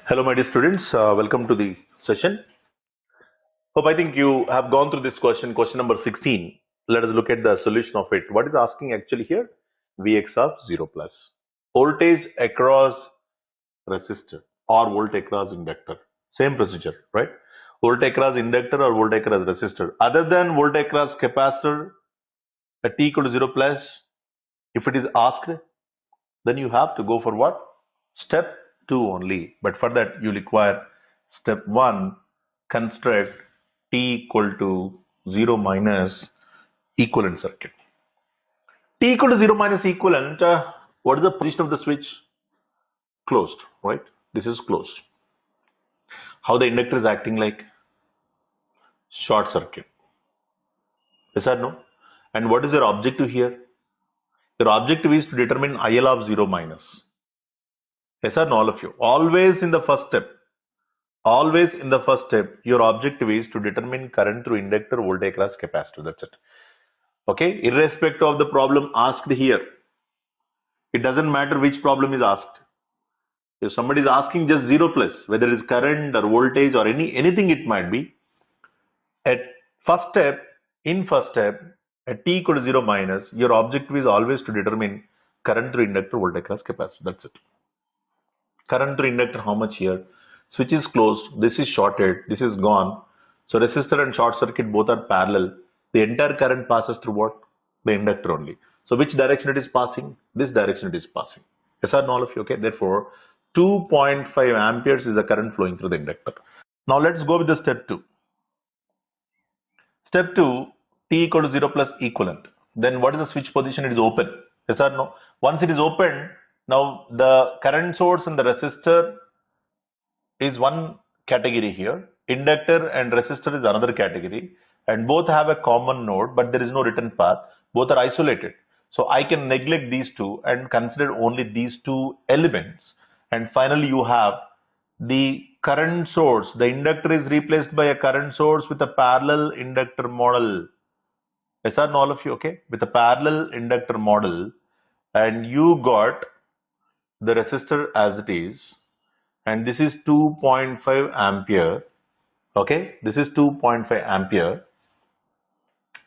Hello, my dear students. Welcome to the session. I think you have gone through this question number 16. Let us look at the solution of it. What is asking actually here? Vx of 0 plus. Voltage across resistor or voltage across inductor. Same procedure, right? Voltage across inductor or voltage across resistor. Other than voltage across capacitor at t equal to 0 plus, if it is asked, then you have to go for what? Step 2 only. But for that, you require step 1, construct T equal to 0 minus equivalent circuit. T equal to 0 minus equivalent, what is the position of the switch? Closed, right? This is closed. How the inductor is acting like? Short circuit. Yes or no? And what is your objective here? Your objective is to determine IL of 0 minus. Yes or no, all of you? Always in the first step, your objective is to determine current through inductor, voltage across capacitor. That's it. Okay, irrespective of the problem asked here, it doesn't matter which problem is asked. If somebody is asking just 0 plus, whether it is current or voltage or anything it might be, at first step, at t equal to 0 minus, your objective is always to determine current through inductor, voltage across capacitor. That's it. Current through inductor, how much here? Switch is closed, this is shorted, this is gone. So resistor and short circuit both are parallel. The entire current passes through what? The inductor only. So which direction it is passing? This direction it is passing. Yes or no, all of you? Okay. Therefore, 2.5 amperes is the current flowing through the inductor. Now let's go with the step 2. Step 2, T equal to 0 plus equivalent. Then what is the switch position? It is open. Yes or no? Once it is open, now the current source and the resistor is one category here. Inductor and resistor is another category. And both have a common node, but there is no written path. Both are isolated. So I can neglect these two and consider only these two elements. And finally, you have the current source. The inductor is replaced by a current source with a parallel inductor model. Yes or no, all of you? Okay. With a parallel inductor model. And you got the resistor as it is. And this is 2.5 ampere. Okay. This is 2.5 ampere.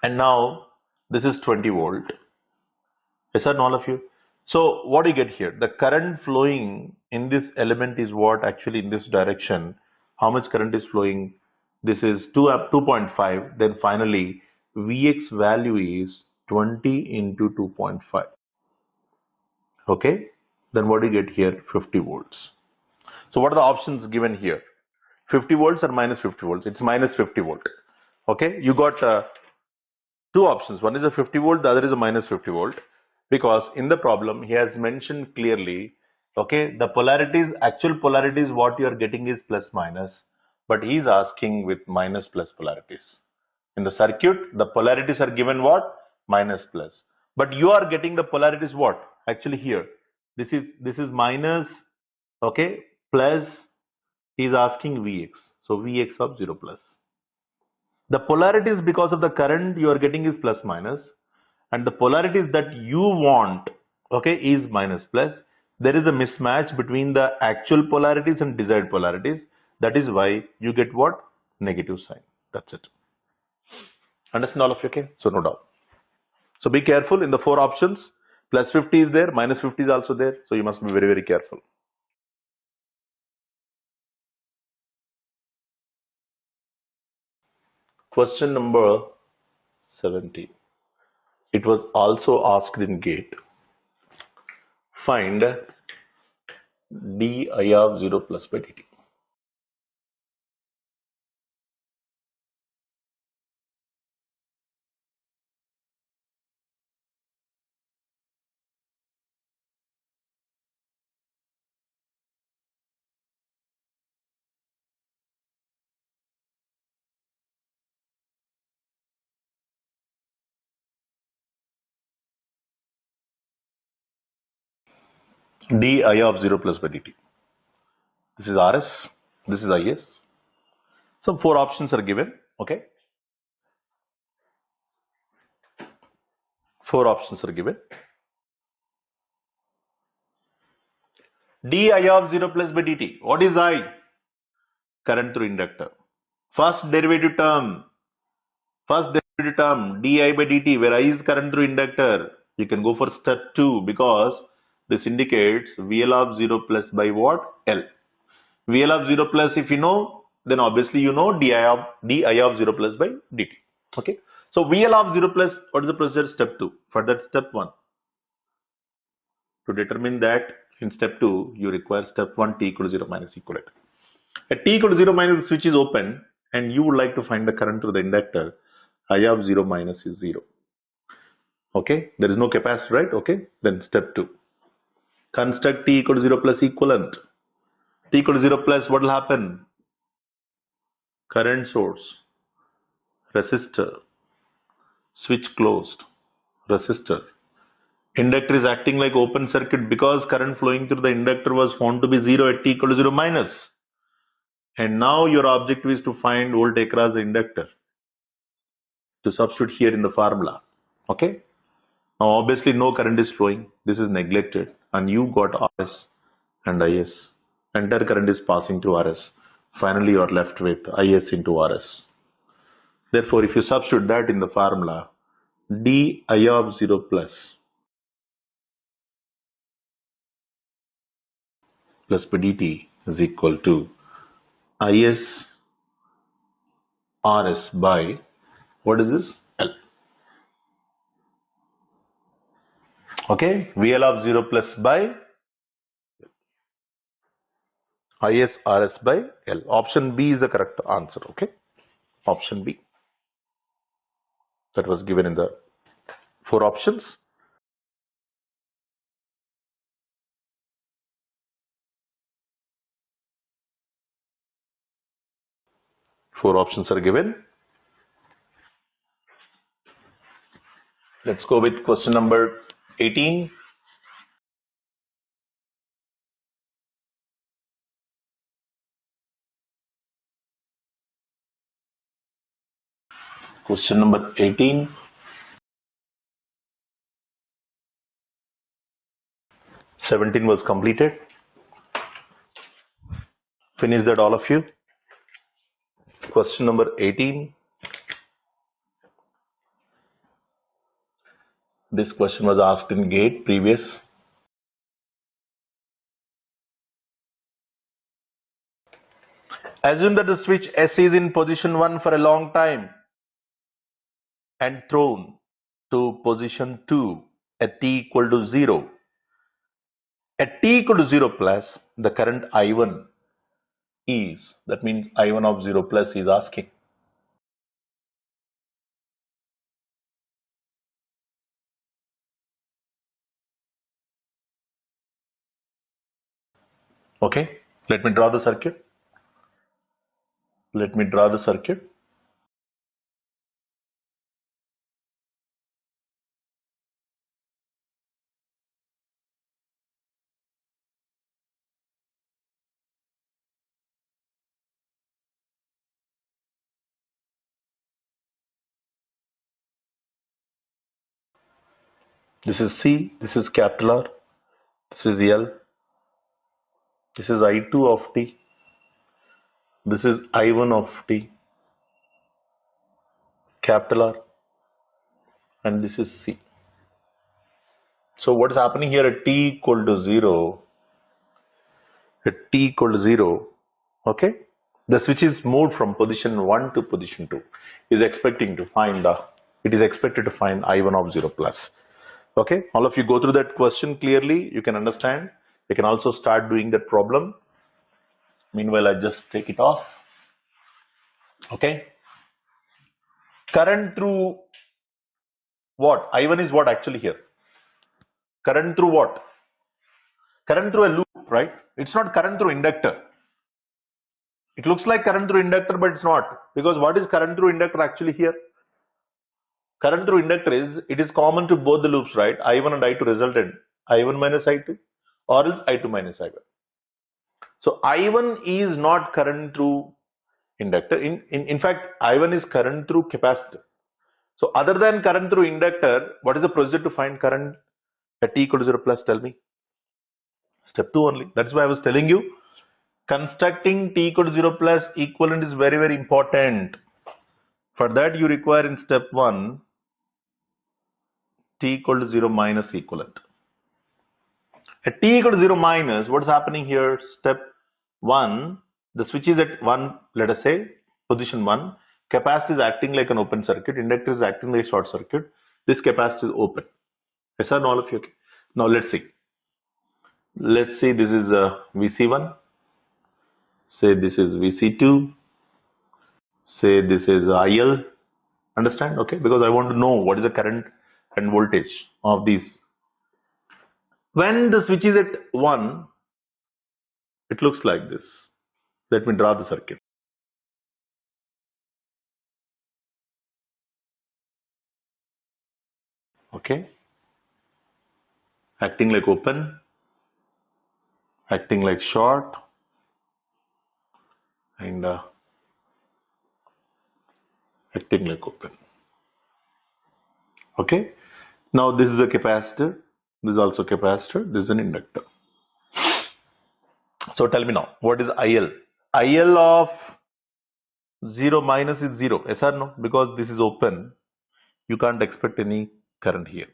And now this is 20 volt. Yes or no, all of you? So what do you get here? The current flowing in this element is what? Actually in this direction. How much current is flowing? This is 2.5. Then finally Vx value is 20 into 2.5. Okay. Then what do you get here? 50 volts. So what are the options given here? 50 volts or minus 50 volts? It's minus 50 volt. Okay. You got two options. One is a 50 volt, the other is a minus 50 volt. Because in the problem, he has mentioned clearly, okay, the polarities, actual polarities, what you are getting is plus minus, but he is asking with minus plus polarities. In the circuit, the polarities are given what? Minus plus. But you are getting the polarities what? Actually here, this is minus, okay, plus, he is asking Vx. So Vx of 0 plus. The polarities because of the current you are getting is plus minus. And the polarities that you want, okay, is minus plus. There is a mismatch between the actual polarities and desired polarities. That is why you get what? Negative sign. That's it. Understand all of you? Okay. So no doubt. So be careful in the four options. Plus 50 is there, minus 50 is also there. So you must be very, very careful. Question number 17. It was also asked in GATE. Find di of 0 plus by dt. Di of 0 plus by dt. This is Rs, this is Is. Some four options are given, okay? Four options are given. di of 0 plus by dt. What is I? Current through inductor. First derivative term di by dt, where I is current through inductor. You can go for step 2 because this indicates VL of 0 plus by what? L. VL of 0 plus, if you know, then obviously you know di of 0 plus by dt. Okay. So VL of 0 plus, what is the procedure? Step 2. For that, step 1. To determine that, in step 2, you require step 1 t equal to 0 minus equivalent. At t equal to 0 minus, the switch is open and you would like to find the current through the inductor. I of 0 minus is 0. Okay, there is no capacitor, right? Okay, then step 2. Construct t equal to 0 plus equivalent. T equal to 0 plus, what will happen? Current source, resistor, switch closed, resistor. Inductor is acting like open circuit because current flowing through the inductor was found to be 0 at t equal to 0 minus. And now your objective is to find voltage across the inductor. To substitute here in the formula. Okay. Now obviously no current is flowing. This is neglected. And you got RS and IS. Entire current is passing through RS. Finally you are left with IS into RS. Therefore if you substitute that in the formula, di of 0 plus by dt is equal to IS RS by, what is this? L. Okay, VL of 0 plus by IS RS by L. Option B is the correct answer. Okay, option B. That was given in the 4 options. Four options are given. Let's go with question number 18. Question number 18. '17 was completed. Finish that, all of you. Question number 18. This question was asked in GATE previous. Assume that the switch S is in position 1 for a long time and thrown to position 2 at t equal to 0. At t equal to 0 plus, the current I1 is, that means I1 of 0 plus is asking. Okay, let me draw the circuit. Let me draw the circuit. This is C, this is capital R, this is L, this is I2 of t, this is I1 of t, capital R, and this is C. So what is happening here at t equal to 0, okay, the switch is moved from position 1 to position 2, is expecting to find it is expected to find I1 of 0 plus. Okay, all of you go through that question clearly, you can understand. You can also start doing that problem. Meanwhile, I just take it off. Okay. Current through what? I1 is what actually here? Current through what? Current through a loop, right? It's not current through inductor. It looks like current through inductor, but it's not. Because what is current through inductor actually here? Current through inductor is, it is common to both the loops, right? I1 and I2 resultant. I1 minus I2 or is I2 minus I1. So I1 is not current through inductor. In fact, I1 is current through capacitor. So other than current through inductor, what is the procedure to find current at t equal to 0 plus? Tell me. Step 2 only. That's why I was telling you, constructing t equal to 0 plus equivalent is very, very important. For that, you require in step 1, t equal to 0 minus equivalent. At t equal to 0 minus, what's happening here? Step 1, the switch is at 1, let us say, position 1. Capacitor is acting like an open circuit. Inductor is acting like a short circuit. This capacitor is open. Yes or no, all of you? Okay. Now let's see. Let's see, this is VC1. Say this is VC2. Say this is IL. Understand? Okay. Because I want to know what is the current and voltage of these. When the switch is at 1, it looks like this. Let me draw the circuit. Okay. Acting like open, acting like short, and acting like open. Okay. Now this is a capacitor. This is also a capacitor. This is an inductor. So tell me now, what is IL? IL of 0 minus is 0. Yes or no? Because this is open, you can't expect any current here.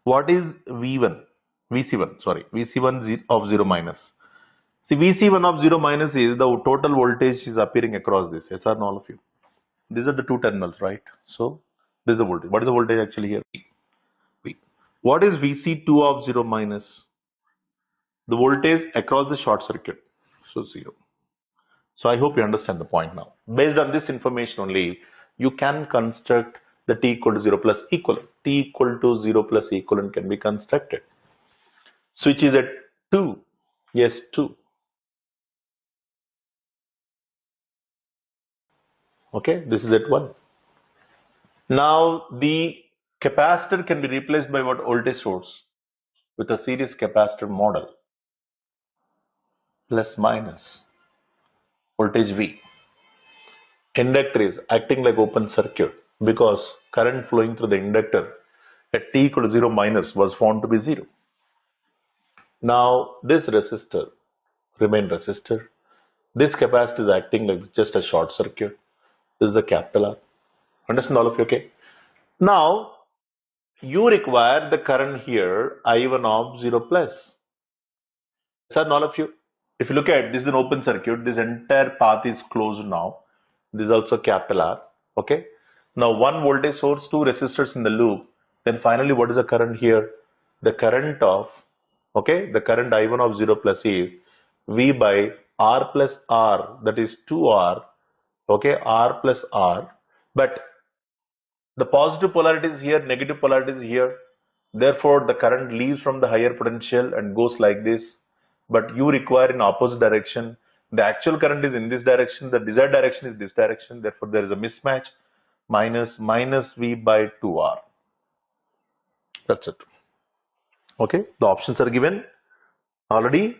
What is V1? VC1, sorry. VC1 of 0 minus. See, VC1 of 0 minus is the total voltage is appearing across this. Yes or no, all of you? These are the two terminals, right? So, this is the voltage. What is the voltage actually here? V. What is VC2 of 0 minus? The voltage across the short circuit. So, 0. So, I hope you understand the point now. Based on this information only, you can construct the t equal to 0 plus equivalent. T equal to 0 plus equivalent can be constructed. Switch is at 2. Yes, 2. Okay, this is at 1. Now, the capacitor can be replaced by what? Voltage source with a series capacitor model. Plus minus voltage V. Inductor is acting like open circuit because current flowing through the inductor at t equal to 0 minus was found to be 0. Now this resistor remain resistor. This capacitor is acting like just a short circuit. This is the capital R. Understand all of you? Okay. Now you require the current here I1 of 0 plus. Sir, all of you, if you look at this is an open circuit, this entire path is closed now. This is also capital R. Okay. Now one voltage source, two resistors in the loop. Then finally, what is the current here? The current of, okay, the current I1 of 0 plus is V by R plus R, that is 2R, okay, R plus R. But the positive polarity is here, negative polarity is here. Therefore, the current leaves from the higher potential and goes like this. But you require in opposite direction. The actual current is in this direction. The desired direction is this direction. Therefore, there is a mismatch. Minus V by 2R. That's it. Okay. The options are given already.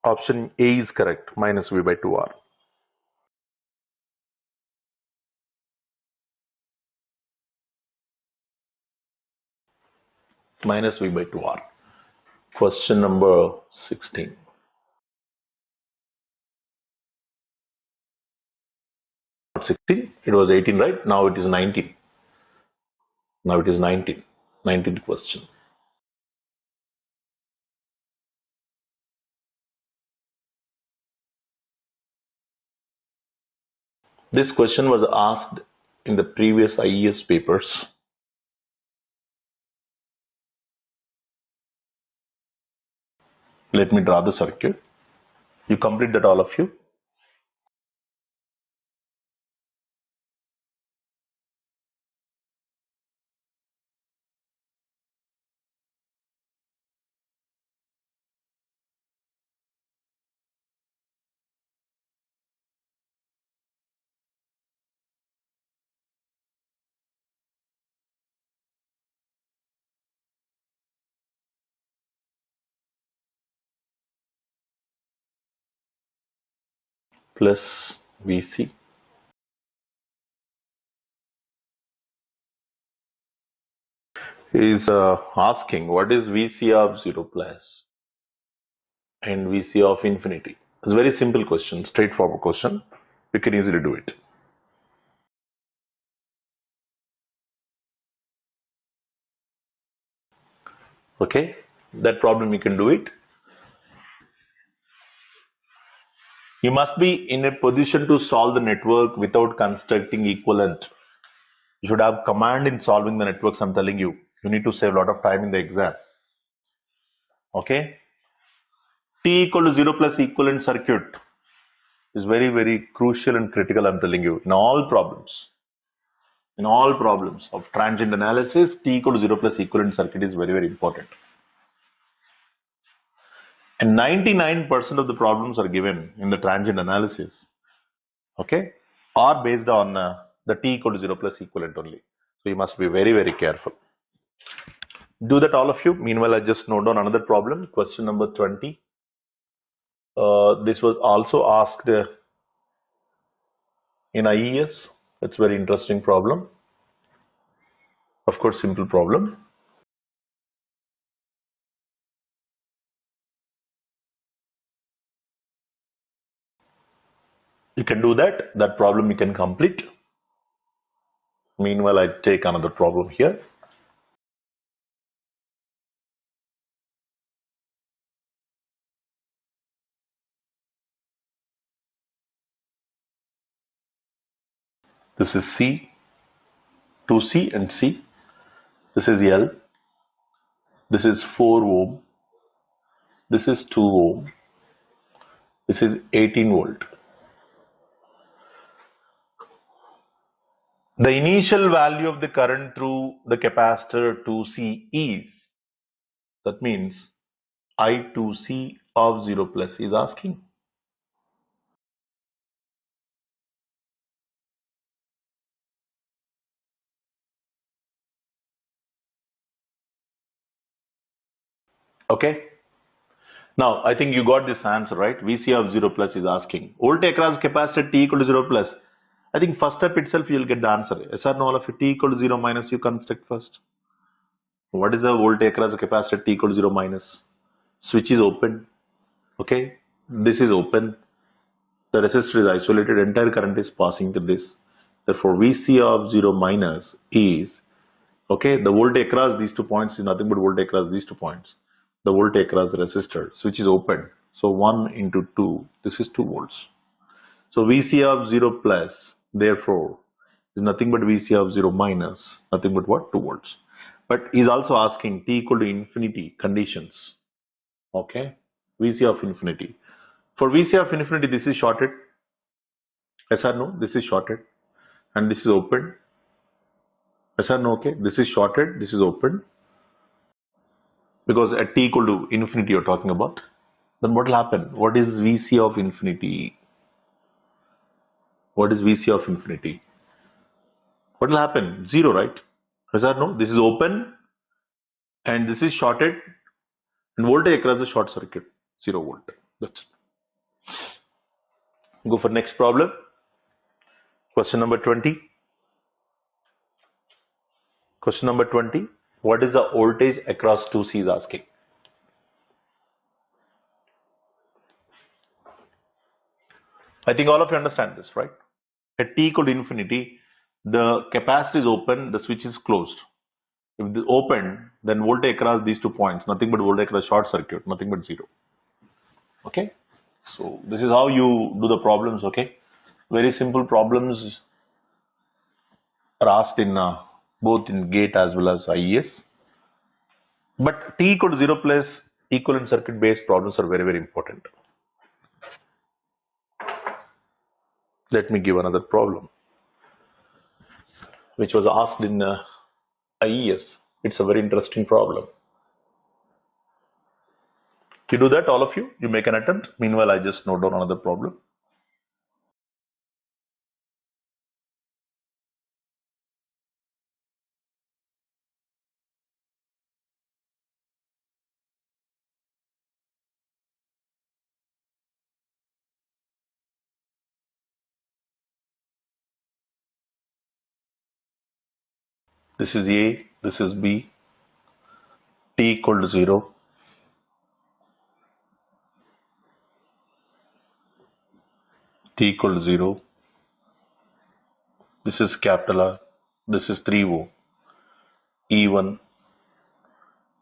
Option A is correct. Minus V by 2R. Minus V by 2R. Question number 16. Not 16. It was 18, right? Now it is 19. Now it is 19. 19th question. This question was asked in the previous IES papers. Let me draw the circuit. You complete that, all of you. Plus VC. He is asking what is VC of 0 plus. and Vc of infinity? It's a very simple question, straightforward question. You can easily do it. Okay, that problem you can do it. You must be in a position to solve the network without constructing equivalent. You should have command in solving the networks. I'm telling you, you need to save a lot of time in the exam. Okay, T equal to 0 plus equivalent circuit is very, very crucial and critical. I'm telling you, in all problems. In all problems of transient analysis, T equal to 0 plus equivalent circuit is very, very important. And 99% of the problems are given in the transient analysis, okay, are based on the T equal to 0 plus equivalent only. So you must be very, very careful. Do that all of you. Meanwhile, I just note down another problem, question number 20. This was also asked in IES. It's a very interesting problem. Of course, simple problem. You can do that. That problem you can complete. Meanwhile, I take another problem here. This is C, 2C and C. This is L. This is 4 ohm. This is 2 ohm. This is 18 volt. The initial value of the current through the capacitor 2C is, that means I2C of 0 plus is asking. Okay. Now, I think you got this answer, right? Vc of 0 plus is asking. Voltage across capacitor T equal to 0 plus. I think first step itself you will get the answer. Yes or no, all of you? T equal to 0 minus you construct first. What is the voltage across the capacitor T equal to 0 minus? Switch is open. Okay. This is open. The resistor is isolated. Entire current is passing to this. Therefore, Vc of 0 minus is, okay, the voltage across these 2 points is nothing but voltage across these 2 points. The voltage across the resistor, switch is open. So 1 into 2, this is 2 volts. So Vc of 0 plus, therefore, is nothing but Vc of 0 minus, nothing but what? 2 volts. But he's also asking T equal to infinity conditions. Okay, Vc of infinity. For Vc of infinity, this is shorted. Yes or no? This is shorted. And this is open. Yes or no? Okay, this is shorted, this is open. Because at T equal to infinity you're talking about. Then what will happen? What is Vc of infinity? What is Vc of infinity? What will happen? 0, right? Yes or no? This is open and this is shorted and voltage across the short circuit, 0 volt. That's it. Go for next problem. Question number 20. Question number 20. What is the voltage across 2C is asking? I think all of you understand this, right? At T equal to infinity, the capacitor is open, the switch is closed. If it is open, then voltage across these 2 points, nothing but voltage across short circuit, nothing but 0. Okay? So this is how you do the problems, okay? Very simple problems are asked in both in GATE as well as IES. But T equal to 0 plus equivalent circuit based problems are very, very important. Let me give another problem, which was asked in IES. It's a very interesting problem. You do that, all of you? You make an attempt. Meanwhile, I just note down another problem. This is A, this is B. T equal to 0. t equal to 0. This is capital R. This is 3 ohm. E1,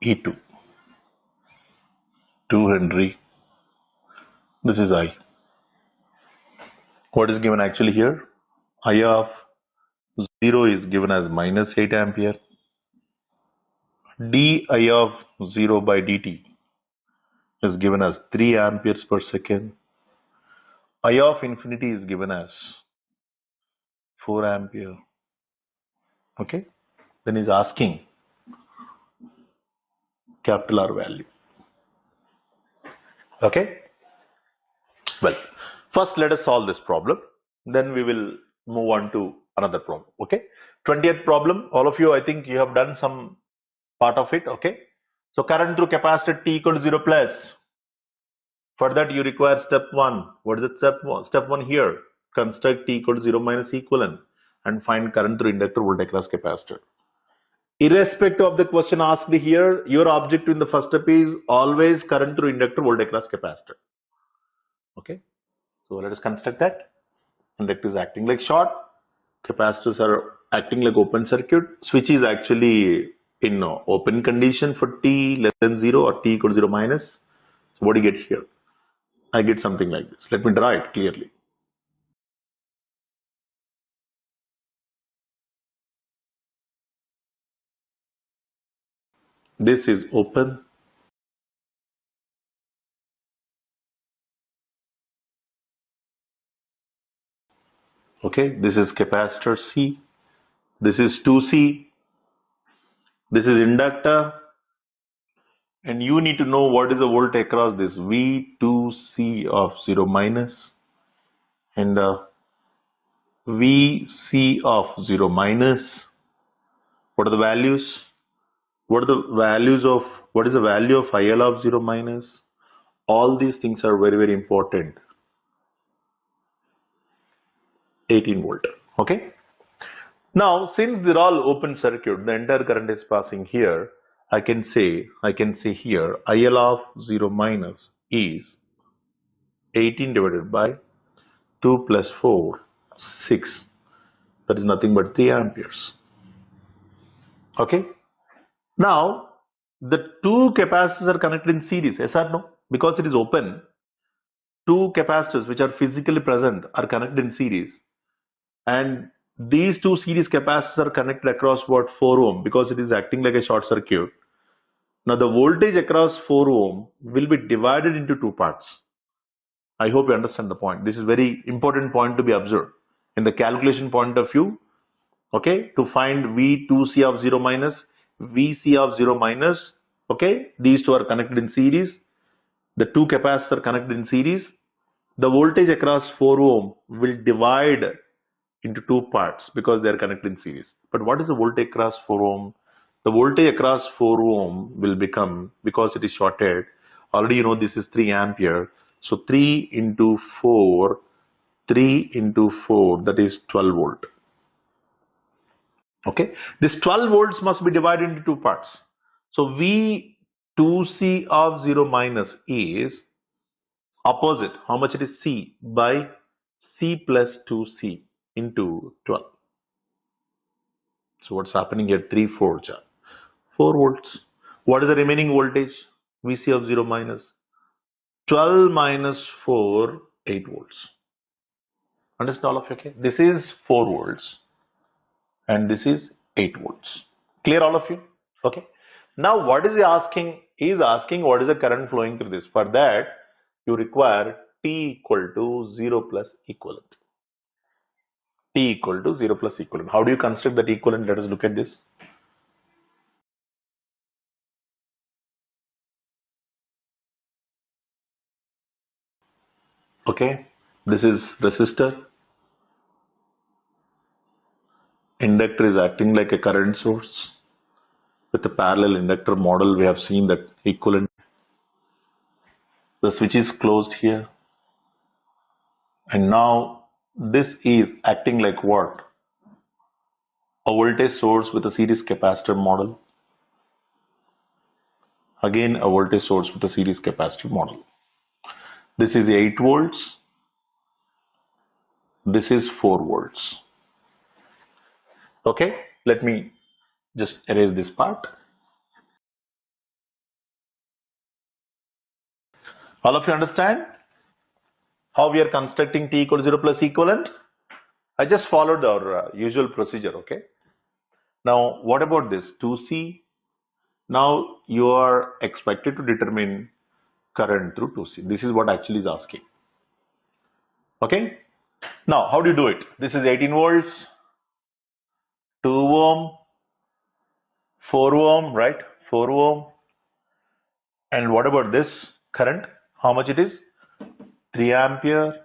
E2, 2 Henry. This is I. What is given actually here? I of 0 is given as minus 8 ampere. Di of 0 by dt is given as 3 amperes per second. I of infinity is given as 4 ampere. Okay. Then he's asking capital R value. Okay. Well, first let us solve this problem. Then we will move on to another problem. Okay. 20th problem. All of you, I think you have done some part of it. Okay. So current through capacitor T equal to 0 plus. For that you require step 1. What is it step 1? Step 1 here. Construct T equal to 0 minus equivalent and find current through inductor voltage across capacitor. Irrespective of the question asked here, your objective in the first step is always current through inductor voltage across capacitor. Okay. So let us construct that. Inductor is acting like short. Capacitors are acting like open circuit. Switch is actually in open condition for t less than 0 or t equal to 0 minus. So what do you get here? I get something like this. Let me draw it clearly. This is open. Okay, this is capacitor C. This is 2C. This is inductor. And you need to know what is the voltage across this V2C of 0 minus and VC of 0 minus. What are the values? What is the value of IL of 0 minus? All these things are very, very important. 18 volt. Okay. Now, since they're all open circuit, the entire current is passing here. I can say here IL of 0 minus is 18 divided by 2 plus 4, 6. That is nothing but 3 amperes. Okay. Now, the two capacitors are connected in series. Yes or no? Because it is open, two capacitors which are physically present are connected in series. And these two series capacitors are connected across what? 4 ohm, because it is acting like a short circuit. Now the voltage across 4 ohm will be divided into two parts. I hope you understand the point. This is very important point to be observed in the calculation point of view. Okay, to find V2C of 0 minus, VC of 0 minus. Okay, these two are connected in series. The two capacitors are connected in series. The voltage across 4 ohm will divide into two parts because they are connected in series. But what is the voltage across 4 ohm? The voltage across 4 ohm will become, because it is shorted, already you know this is 3 ampere. So 3 into 4, that is 12 volt. Okay, this 12 volts must be divided into two parts. So V2C of 0 minus is opposite. How much it is? C by C plus 2C into 12. So what's happening here? 3 4 4 volts. What is the remaining voltage? VC of 0 minus 12 minus 4, 8 volts. Understand all of you? Okay, this is 4 volts and this is 8 volts. Clear all of you? Okay. Now what is he asking? He is asking what is the current flowing through this. For that you require T equal to 0 plus equivalent. T equal to 0 plus equivalent. How do you construct that equivalent? Let us look at this. Okay, this is resistor. Inductor is acting like a current source. With the parallel inductor model, we have seen that equivalent. The switch is closed here. And now this is acting like what? A voltage source with a series capacitor model. Again, a voltage source with a series capacitor model. This is 8 volts. This is 4 volts. Okay, let me just erase this part. All of you understand how we are constructing T equal to 0 plus equivalent? I just followed our usual procedure. Okay. Now, what about this 2C? Now you are expected to determine current through 2C. This is what actually is asking. Okay. Now, how do you do it? This is 18 volts, 2 ohm, 4 ohm, right? 4 ohm. And what about this current? How much it is? 3 ampere.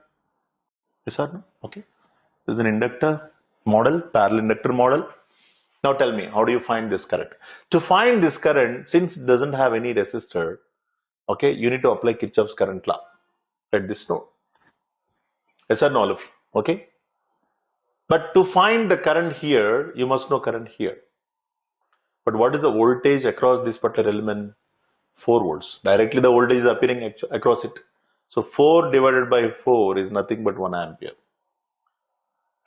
Yes or no? Okay. This is an inductor model, parallel inductor model. Now tell me, how do you find this current? To find this current, since it doesn't have any resistor, okay, you need to apply Kirchhoff's current law at this node. Yes or no, all of you? Okay. But to find the current here, you must know current here. But what is the voltage across this particular element? 4 volts. Directly the voltage is appearing across it. So 4 divided by 4 is nothing but 1 ampere.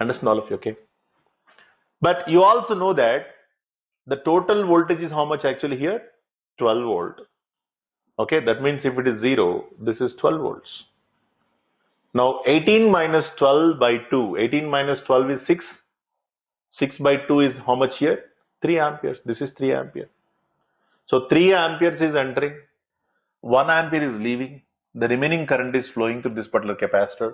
Understand all of you? Okay. But you also know that the total voltage is how much actually here? 12 volt. Okay, that means if it is 0, this is 12 volts. Now 18 minus 12 by 2. 18 minus 12 is 6. 6 by 2 is how much here? 3 amperes. This is 3 ampere. So 3 amperes is entering. 1 ampere is leaving. The remaining current is flowing through this particular capacitor.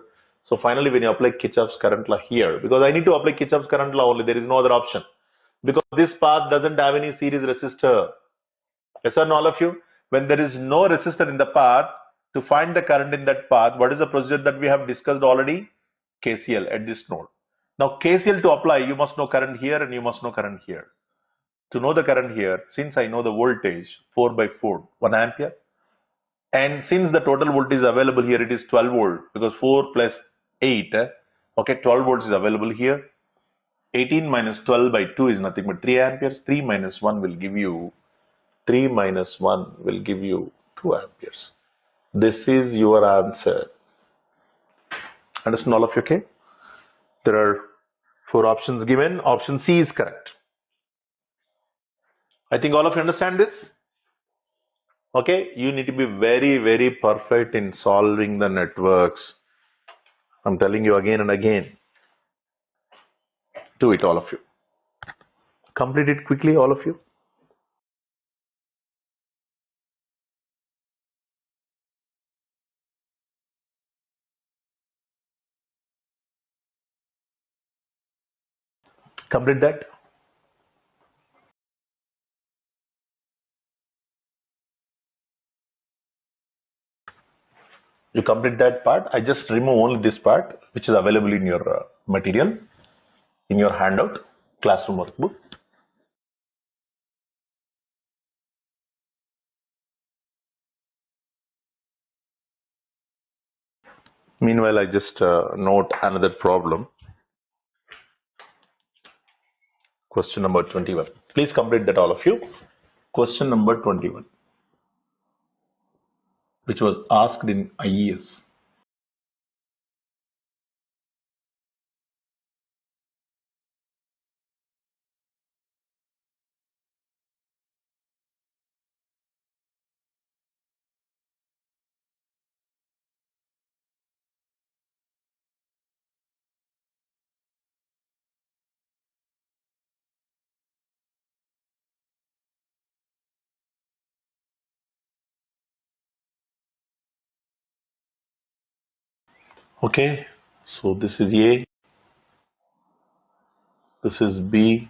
So finally, when you apply Kirchhoff's current law here, because I need to apply Kirchhoff's current law only, there is no other option. Because this path doesn't have any series resistor. Yes or no, all of you? When there is no resistor in the path, to find the current in that path, what is the procedure that we have discussed already? KCL at this node. Now KCL to apply, you must know current here and you must know current here. To know the current here, since I know the voltage, 4 by 4, 1 ampere. And since the total voltage is available here, it is 12 volt, because 4 plus 8, okay, 12 volts is available here. 18 minus 12 by 2 is nothing but 3 amperes. 3 minus 1 will give you 3 minus 1 will give you 2 amperes. This is your answer. Understand all of you? Okay. There are 4 options given. Option C is correct. I think all of you understand this. Okay. You need to be very, very perfect in solving the networks. I'm telling you again and again. Do it, all of you. Complete it quickly, all of you. Complete that. You complete that part. I just remove only this part, which is available in your material, in your handout, classroom workbook. Meanwhile, I just note another problem. Question number 21. Please complete that, all of you. Question number 21, which was asked in IES. Okay, so this is A, this is B,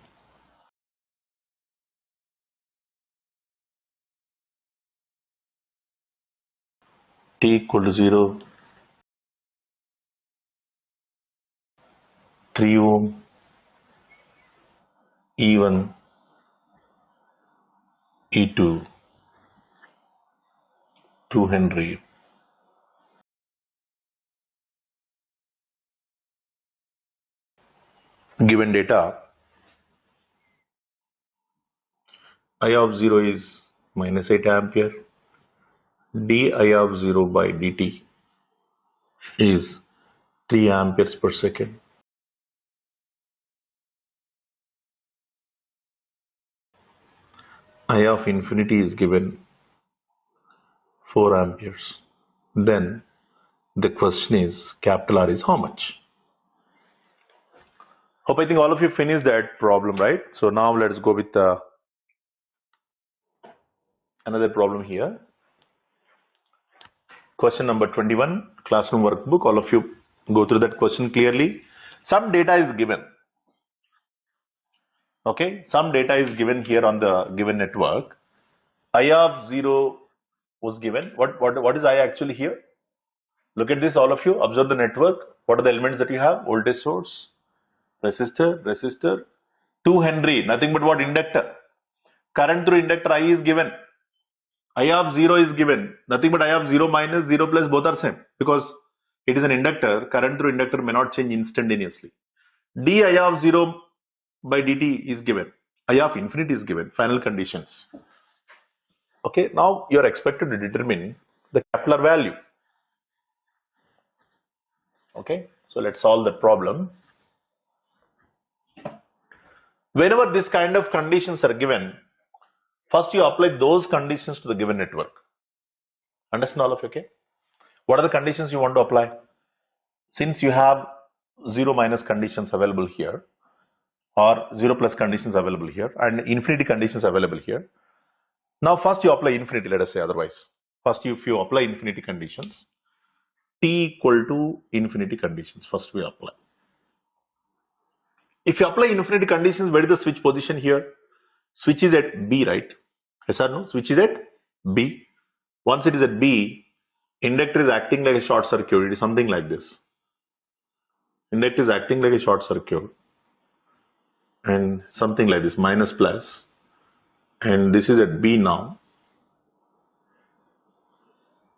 T equal to 0, 3 ohm, E1, E2, 2 Henry. Given data, I of 0 is minus 8 ampere, di of 0 by dt is 3 amperes per second. I of infinity is given 4 amperes. Then the question is, capital R is how much? Hope I think all of you finished that problem, right? So now let's go with another problem here. Question number 21, classroom workbook. All of you go through that question clearly. Some data is given. Okay, some data is given here on the given network. I of 0 was given. What is I actually here? Look at this, all of you. Observe the network. What are the elements that you have? Voltage source, resistor, 2 Henry, nothing but what? Inductor. Current through inductor I is given. I of 0 is given. Nothing but I of 0 minus 0 plus, both are same. Because it is an inductor, current through inductor may not change instantaneously. d I of 0 by dt is given. I of infinity is given. Final conditions. Okay, now you are expected to determine the capital R value. Okay, so let's solve the problem. Whenever this kind of conditions are given, first you apply those conditions to the given network. Understand all of you? Okay, what are the conditions you want to apply? Since you have 0 minus conditions available here, or 0 plus conditions available here, and infinity conditions available here. Now first you apply infinity, let us say otherwise. First if you apply infinity conditions, t equal to infinity conditions, first we apply. If you apply infinity conditions, where is the switch position here? Switch is at B, right? Yes or no? Switch is at B. Once it is at B, inductor is acting like a short circuit. It is something like this. Inductor is acting like a short circuit. And something like this, minus plus. And this is at B now.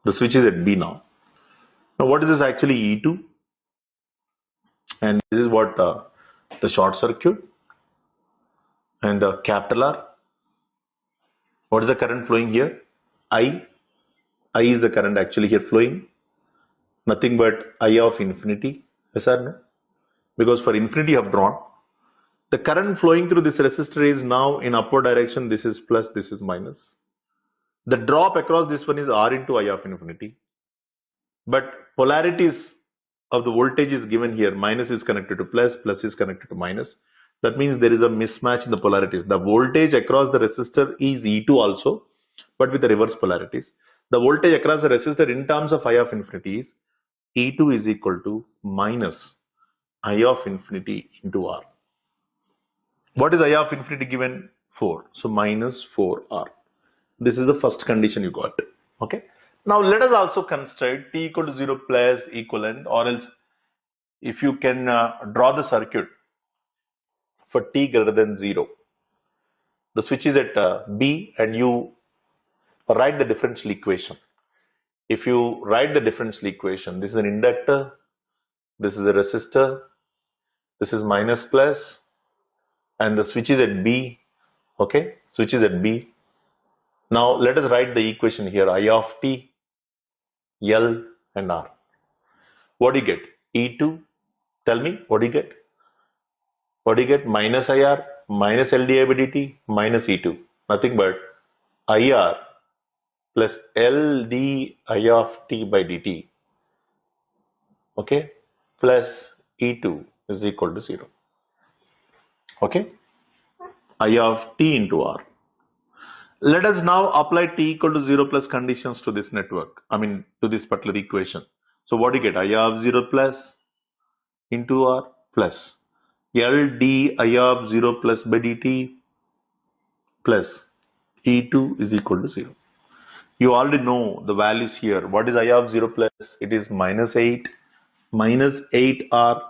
The switch is at B now. Now what is this actually? E2. And this is what the short circuit. And capital R. What is the current flowing here? I. I is the current actually here flowing. Nothing but I of infinity. Yes or no? Because for infinity you have drawn. The current flowing through this resistor is now in upward direction. This is plus, this is minus. The drop across this one is R into I of infinity. But polarities of the voltage is given here. Minus is connected to plus, plus is connected to minus. That means there is a mismatch in the polarities. The voltage across the resistor is E2 also, but with the reverse polarities. The voltage across the resistor in terms of I of infinity is E2 is equal to minus I of infinity into R. What is I of infinity given? 4. So minus 4R. This is the first condition you got. Okay. Now let us also construct t equal to 0 plus equivalent, or else if you can draw the circuit for t greater than 0. The switch is at B and you write the differential equation. If you write the differential equation, this is an inductor, this is a resistor, this is minus plus, and the switch is at B. Okay, switch is at B. Now let us write the equation here. I of t, L and R. What do you get? E2. Tell me, what do you get? What do you get? Minus IR, minus LdI by dt, minus E2. Nothing but IR plus LdI of t by dt. Okay, plus E2 is equal to 0. Okay, I of t into R. Let us now apply t equal to 0 plus conditions to this network. I mean to this particular equation. So what do you get? I of 0 plus into R plus L d I of 0 plus by dt plus E2 is equal to 0. You already know the values here. What is I of 0 plus? It is minus 8 R.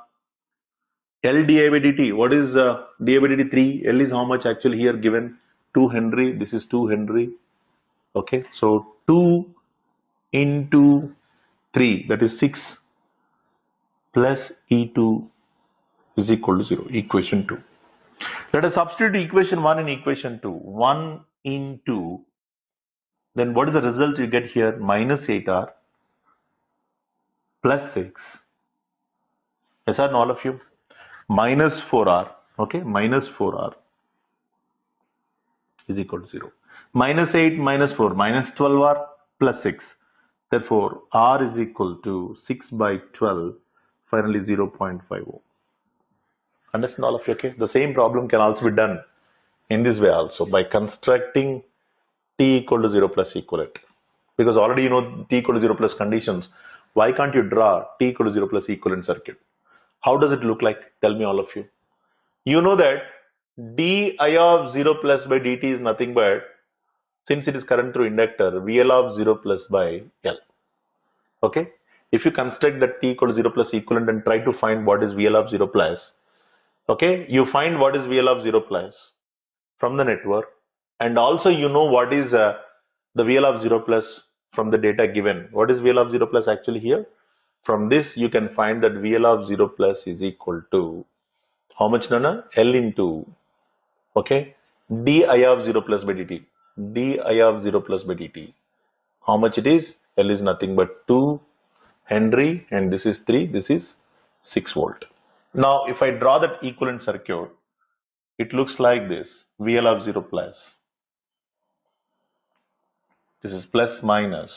L di by dt. What is di by dt? 3. L is how much actually here given? 2 Henry. This is 2 Henry. Okay. So 2 into 3, that is 6 plus E2 is equal to 0. Equation 2. Let us substitute equation 1 in equation 2. 1 into, then what is the result you get here? Minus 8R plus 6 Yes or no, all of you? Minus 4R, okay, minus 4R is equal to 0. Minus 8 minus 4, minus 12R plus 6. Therefore, R is equal to 6 by 12, finally 0.50. Understand all of you, okay? The same problem can also be done in this way also, by constructing T equal to 0 plus equivalent. Because already you know T equal to 0 plus conditions. Why can't you draw T equal to 0 plus equivalent circuit? How does it look like? Tell me all of you. You know that di of 0 plus by dt is nothing but, since it is current through inductor, VL of 0 plus by L. Okay? If you construct that T equal to 0 plus equivalent and try to find what is VL of 0 plus, okay, you find what is VL of 0 plus from the network, and also you know what is the VL of 0 plus from the data given. What is VL of 0 plus actually here? From this you can find that VL of 0 plus is equal to how much, Nana? L into, okay, di of 0 plus by dt. Di of 0 plus by dt. How much it is? L is nothing but 2 Henry, and this is 3, this is 6 volt. Now if I draw that equivalent circuit, it looks like this. VL of 0 plus. This is plus minus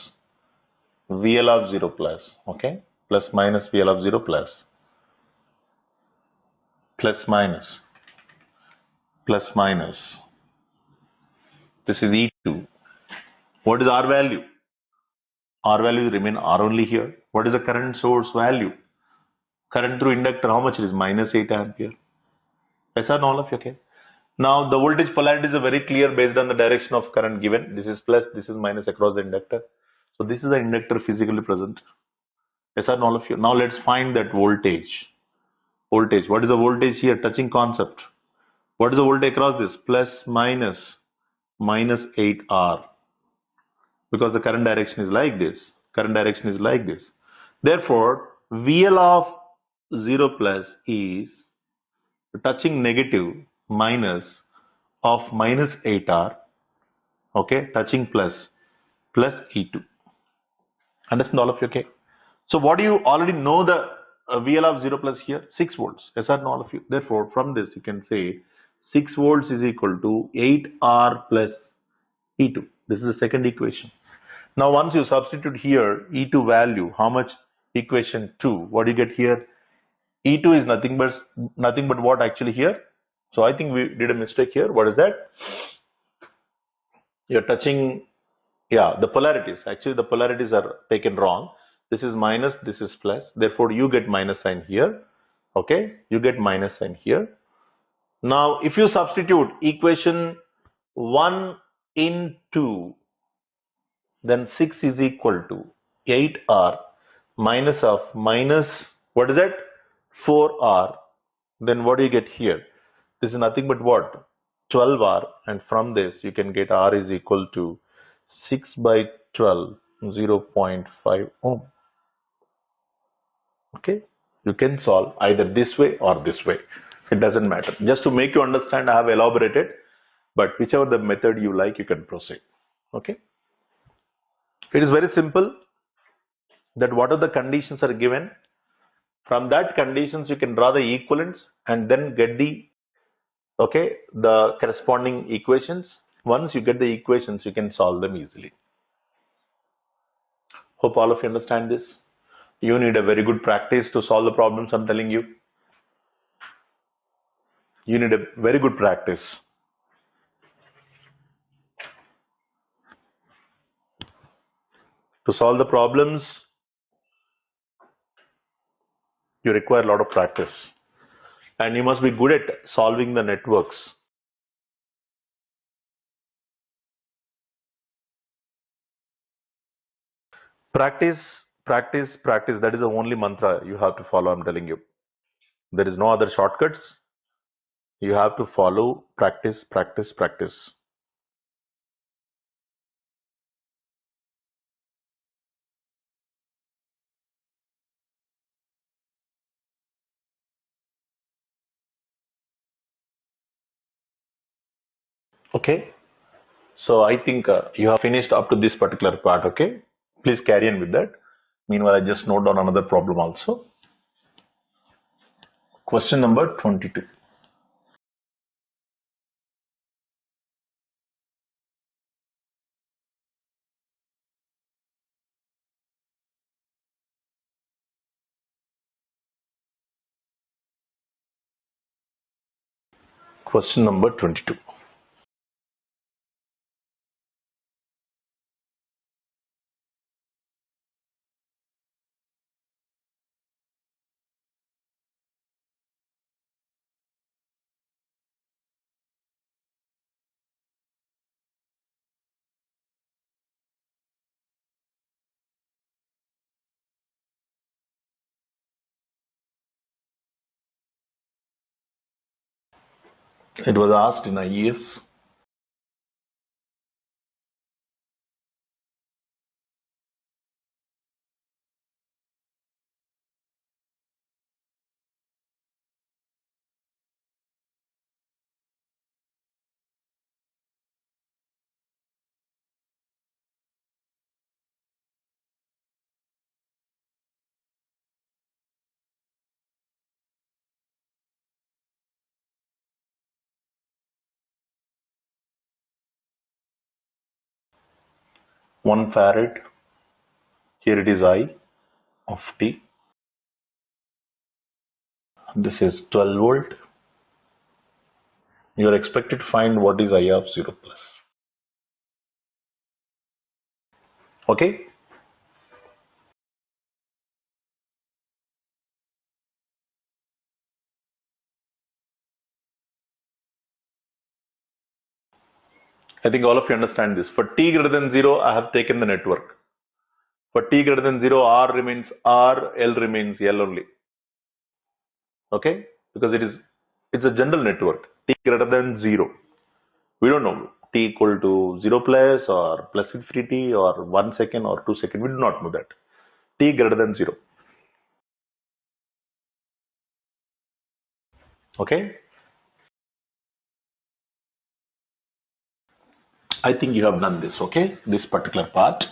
VL of 0 plus, okay, plus minus VL of 0 plus, plus minus, plus minus. This is E2. What is R value? R value remain R only here. What is the current source value? Current through inductor, how much it is? Minus 8 ampere. Yes or no, all of you, okay? Now the voltage polarity is very clear based on the direction of current given. This is plus, this is minus across the inductor. So this is the inductor physically present. Yes or no, all of you? Now let's find that voltage. Voltage. What is the voltage here? Touching concept. What is the voltage across this? Plus minus minus 8R. Because the current direction is like this. Current direction is like this. Therefore, VL of 0 plus is touching negative minus of minus 8R. Okay, touching plus plus E2. Understand all of you, okay? So what do you already know the VL of 0 plus here? 6 volts. Yes or no, all of you? Therefore, from this you can say 6 volts is equal to 8R plus E2. This is the second equation. Now once you substitute here E2 value, how much? Equation 2. What do you get here? E2 is nothing but what actually here? So I think we did a mistake here. What is that? You're touching, yeah, the polarities. Actually the polarities are taken wrong. This is minus, this is plus. Therefore you get minus sign here. Okay, you get minus sign here. Now if you substitute equation 1 in 2, then 6 is equal to 8R minus of minus, what is that? 4R. Then what do you get here? This is nothing but what? 12R, and from this you can get R is equal to 6 by 12, 0.5 ohm. Okay, you can solve either this way or this way. It doesn't matter. Just to make you understand, I have elaborated, but whichever the method you like, you can proceed. Okay. It is very simple, that what are the conditions are given. From that conditions you can draw the equivalents and then get the, okay, the corresponding equations. Once you get the equations, you can solve them easily. Hope all of you understand this. You need a very good practice to solve the problems I'm telling you. You need a very good practice. To solve the problems, you require a lot of practice. And you must be good at solving the networks. Practice, practice, practice. That is the only mantra you have to follow, I'm telling you. There is no other shortcuts. You have to follow practice, practice, practice. Okay. So I think you have finished up to this particular part. Okay. Please carry on with that. Meanwhile, I just note down another problem also. Question number 22. Question number 22. It was asked in IES. One farad. Here it is I of t. This is 12 volt. You are expected to find what is I of 0 plus. Okay. I think all of you understand this. For t greater than 0, I have taken the network. For t greater than 0, R remains R, L remains L only. Okay? Because it's a general network. T greater than 0. We don't know t equal to 0 plus or plus infinity or 1 second or 2 seconds. We do not know that. T greater than 0. Okay? I think you have done this, okay? This particular part.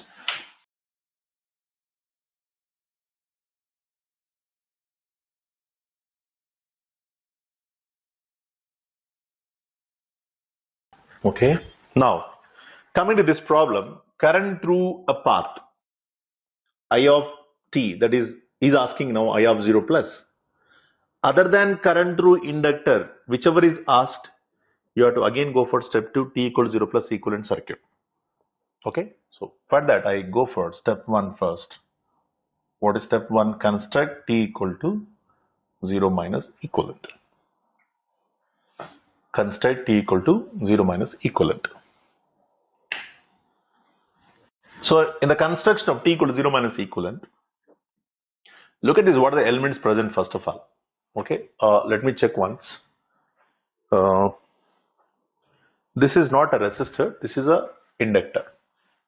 Okay? Now, coming to this problem, current through a path, I of t, that is asking now I of 0 plus. Other than current through inductor, whichever is asked, you have to again go for step 2, t equal to 0 plus equivalent circuit. Okay? So, for that, I go for step 1 first. What is step 1? Construct t equal to 0 minus equivalent. Construct t equal to 0 minus equivalent. So, in the construction of t equal to 0 minus equivalent, look at this, what are the elements present first of all. Okay, let me check once. This is not a resistor, this is a inductor.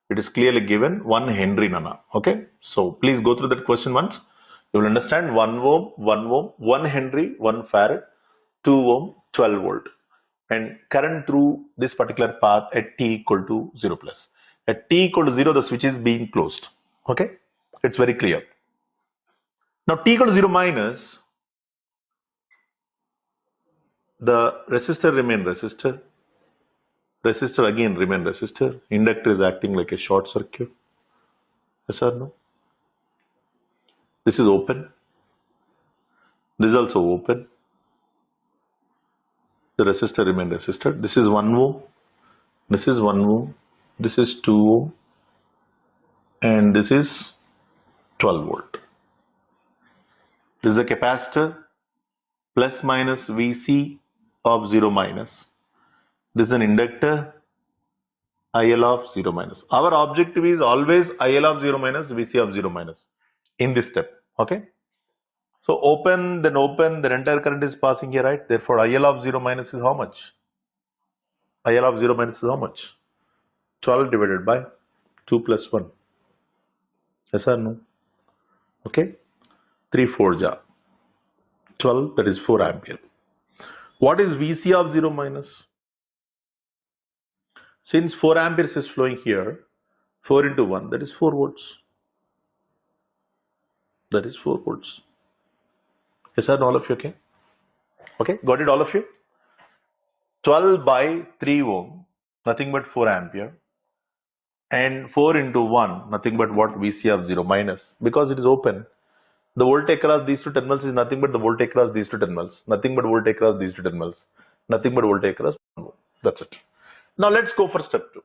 It is clearly given 1 Henry Nana. Okay, so please go through that question once. You will understand 1 ohm, 1 ohm, 1 Henry, 1 farad, 2 ohm, 12 volt. And current through this particular path at t equal to 0 plus. At t equal to 0, the switch is being closed. Okay, it's very clear. Now t equal to 0 minus, the resistor remain resistor. Resistor again remain resistor. Inductor is acting like a short circuit. Yes or no? This is open. This is also open. The resistor remain resistor. This is 1 ohm. This is 1 ohm. This is 2 ohm. And this is 12 volt. This is a capacitor plus minus Vc of 0 minus. This is an inductor IL of 0 minus. Our objective is always IL of 0 minus, Vc of 0 minus in this step. Okay. So open, then entire current is passing here, right? Therefore, IL of 0 minus is how much? IL of 0 minus is how much? 12 divided by 2 plus 1. Yes or no? Okay. 3 4 ja. 12, that is 4 ampere. What is Vc of 0 minus? Since 4 amperes is flowing here, 4 into 1, that is 4 volts. That is 4 volts. Yes or no, all of you okay? Okay, got it all of you? 12 by 3 ohm, nothing but 4 ampere, and 4 into 1, nothing but what? VC of 0 minus, because it is open. The voltage across these two terminals is nothing but the voltage across these two terminals, nothing but voltage across these two terminals, nothing but voltage across 1 ohm. That's it. Now let's go for step 2.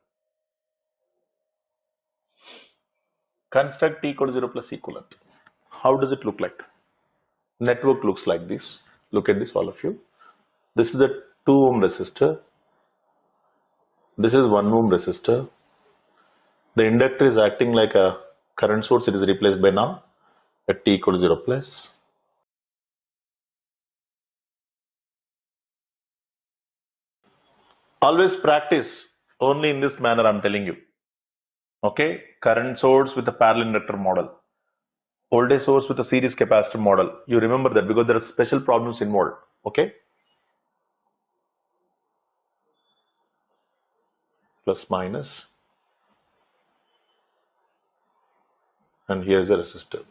Construct T equal to 0 plus equivalent. How does it look like? Network looks like this. Look at this, all of you. This is a 2 ohm resistor. This is 1 ohm resistor. The inductor is acting like a current source. It is replaced by now at T equal to 0 plus. Always practice only in this manner, I'm telling you. Okay, current source with a parallel inductor model, voltage source with a series capacitor model. You remember that because there are special problems involved. Okay, plus minus, and here is the resistor.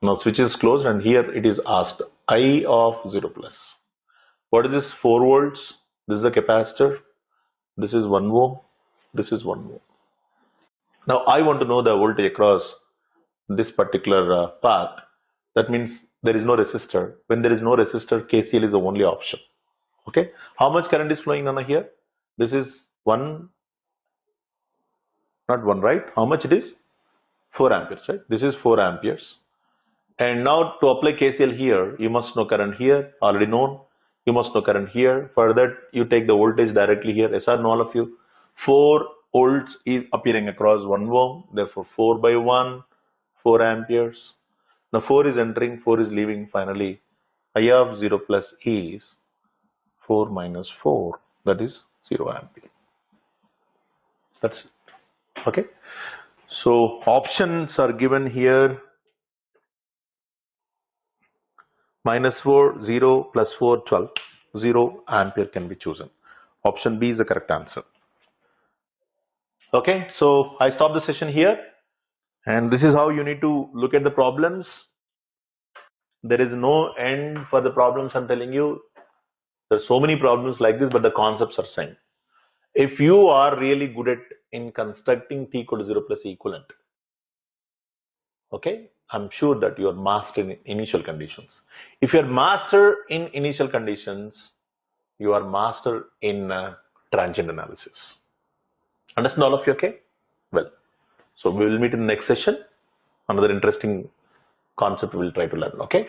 Now switch is closed, and here it is asked I of 0 plus. What is this? 4 volts. This is the capacitor. This is 1 ohm. This is 1 ohm. Now I want to know the voltage across this particular path. That means there is no resistor. When there is no resistor, KCL is the only option. Okay. How much current is flowing on here? This is 1, not 1, right? How much it is? 4 amperes, right? This is 4 amperes. And now to apply KCL here, you must know current here, already known. You must know current here. For that, you take the voltage directly here. Yes or no, all of you? 4 volts is appearing across 1 ohm. Therefore, 4 by 1, 4 amperes. Now 4 is entering, 4 is leaving. Finally, I of 0 plus is 4 minus 4. That is 0 ampere. That's it. Okay. So options are given here. Minus 4, 0, plus 4, 12. 0 ampere can be chosen. Option B is the correct answer. Okay, so I stop the session here. And this is how you need to look at the problems. There is no end for the problems, I'm telling you. There's so many problems like this, but the concepts are same. If you are really good at in constructing T equal to 0 plus equivalent, okay, I'm sure that you are master in initial conditions. If you are master in initial conditions, you are master in transient analysis. Understand all of you, okay? Well, so we will meet in the next session. Another interesting concept we will try to learn, okay?